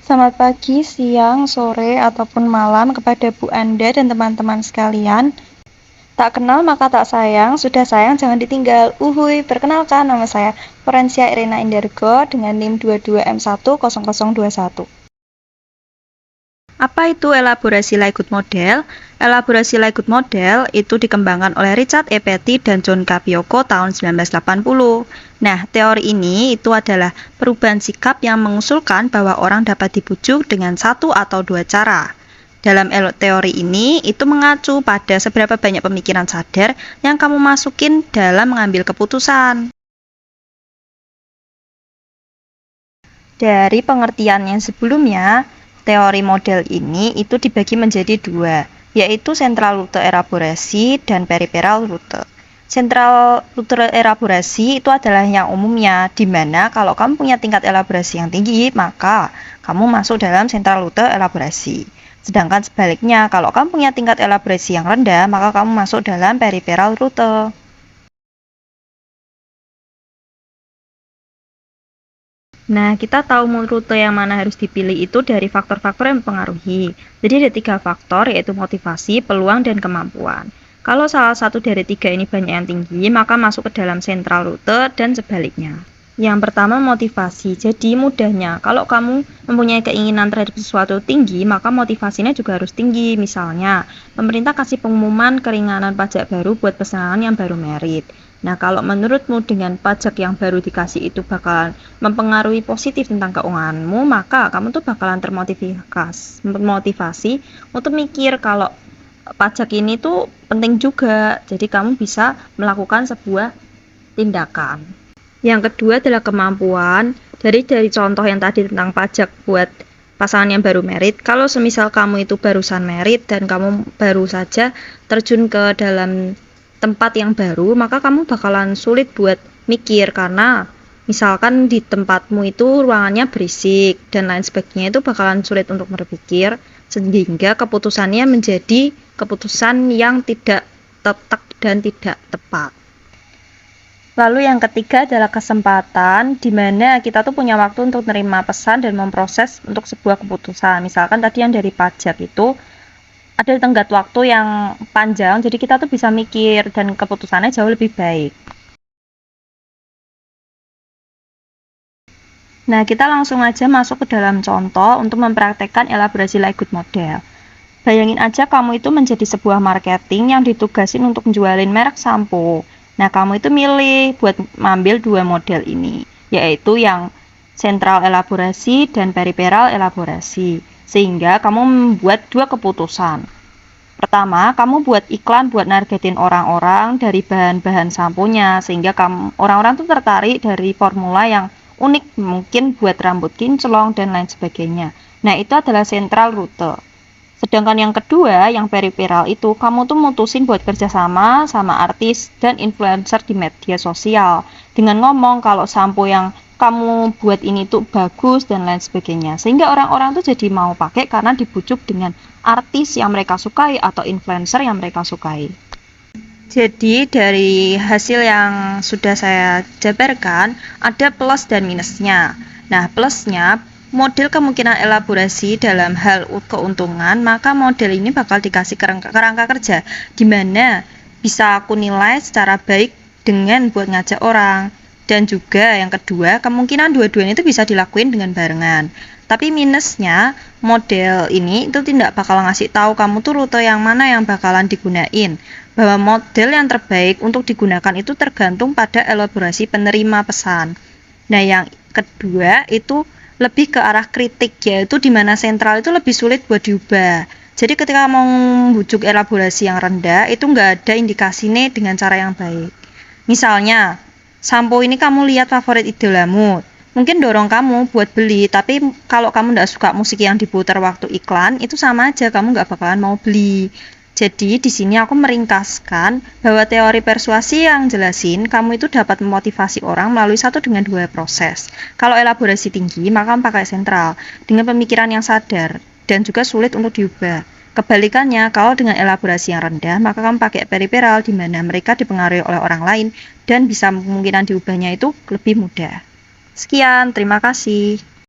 Selamat pagi, siang, sore, ataupun malam kepada Bu Anda dan teman-teman sekalian. Tak kenal maka tak sayang, sudah sayang jangan ditinggal. Uhuy, perkenalkan nama saya Florencia Irena Indargo dengan NIM 22M10021. Apa itu elaborasi Likud model? Elaborasi Likud model itu dikembangkan oleh Richard E. Petty dan John Capioko tahun 1980. Nah, teori ini itu adalah perubahan sikap yang mengusulkan bahwa orang dapat dibujuk dengan satu atau dua cara. Dalam teori ini, itu mengacu pada seberapa banyak pemikiran sadar yang kamu masukin dalam mengambil keputusan. Dari pengertian yang sebelumnya, teori model ini itu dibagi menjadi dua, yaitu central route elaborasi dan peripheral route. Central route elaborasi itu adalah yang umumnya, di mana kalau kamu punya tingkat elaborasi yang tinggi, maka kamu masuk dalam central route elaborasi. Sedangkan sebaliknya, kalau kamu punya tingkat elaborasi yang rendah, maka kamu masuk dalam peripheral route. Nah, kita tahu rute yang mana harus dipilih itu dari faktor-faktor yang mempengaruhi. Jadi ada 3 faktor, yaitu motivasi, peluang, dan kemampuan. Kalau salah satu dari 3 ini banyak yang tinggi, maka masuk ke dalam sentral rute dan sebaliknya. Yang pertama, motivasi. Jadi mudahnya, kalau kamu mempunyai keinginan terhadap sesuatu tinggi, maka motivasinya juga harus tinggi. Misalnya, pemerintah kasih pengumuman keringanan pajak baru buat pesanan yang baru merit. Nah, kalau menurutmu dengan pajak yang baru dikasih itu bakalan mempengaruhi positif tentang keuanganmu, maka kamu tuh bakalan termotivasi untuk mikir kalau pajak ini tuh penting juga. Jadi kamu bisa melakukan sebuah tindakan. Yang kedua adalah kemampuan. Dari contoh yang tadi tentang pajak buat pasangan yang baru merit, kalau semisal kamu itu barusan merit dan kamu baru saja terjun ke dalam tempat yang baru, maka kamu bakalan sulit buat mikir karena misalkan di tempatmu itu ruangannya berisik dan lain sebagainya, itu bakalan sulit untuk berpikir sehingga keputusannya menjadi keputusan yang tidak tepat dan tidak tepat. Lalu yang ketiga adalah kesempatan, di mana kita tuh punya waktu untuk menerima pesan dan memproses untuk sebuah keputusan. Misalkan tadi yang dari pajak itu ada tenggat waktu yang panjang, jadi kita tuh bisa mikir dan keputusannya jauh lebih baik. Nah, kita langsung aja masuk ke dalam contoh untuk mempraktekkan elaborasi Likud model. Bayangin aja kamu itu menjadi sebuah marketing yang ditugasin untuk menjualin merek sampo. Nah, kamu itu milih buat mengambil dua model ini, yaitu yang sentral elaborasi dan peripheral elaborasi. Sehingga kamu membuat dua keputusan. Pertama, kamu buat iklan buat nargetin orang-orang dari bahan-bahan samponya, sehingga orang-orang tuh tertarik dari formula yang unik, mungkin buat rambut kinclong dan lain sebagainya. Nah, itu adalah sentral rute. Sedangkan yang kedua, yang peripheral itu, kamu tuh mutusin buat kerjasama sama artis dan influencer di media sosial dengan ngomong kalau sampo yang kamu buat ini tuh bagus dan lain sebagainya, sehingga orang-orang tuh jadi mau pakai karena dibujuk dengan artis yang mereka sukai atau influencer yang mereka sukai. Jadi dari hasil yang sudah saya jabarkan ada plus dan minusnya. Nah, plusnya model kemungkinan elaborasi dalam hal keuntungan, maka model ini bakal dikasih kerangka kerja di mana bisa aku nilai secara baik dengan buat ngajak orang. Dan juga yang kedua, kemungkinan dua-duanya itu bisa dilakuin dengan barengan. Tapi minusnya, model ini itu tidak bakal ngasih tahu kamu tuh rute yang mana yang bakalan digunain. Bahwa model yang terbaik untuk digunakan itu tergantung pada elaborasi penerima pesan. Nah, yang kedua itu lebih ke arah kritik, yaitu di mana sentral itu lebih sulit buat diubah. Jadi ketika mau membujuk elaborasi yang rendah, itu nggak ada indikasinya dengan cara yang baik. Misalnya, sampo ini kamu lihat favorit idolamu, mungkin dorong kamu buat beli, tapi kalau kamu nggak suka musik yang diputar waktu iklan, itu sama aja kamu nggak bakalan mau beli. Jadi di sini aku meringkaskan bahwa teori persuasi yang jelasin kamu itu dapat memotivasi orang melalui satu dengan dua proses. Kalau elaborasi tinggi, maka kamu pakai sentral dengan pemikiran yang sadar dan juga sulit untuk diubah. Kebalikannya, kalau dengan elaborasi yang rendah, maka kamu pakai peripheral di mana mereka dipengaruhi oleh orang lain dan bisa kemungkinan diubahnya itu lebih mudah. Sekian, terima kasih.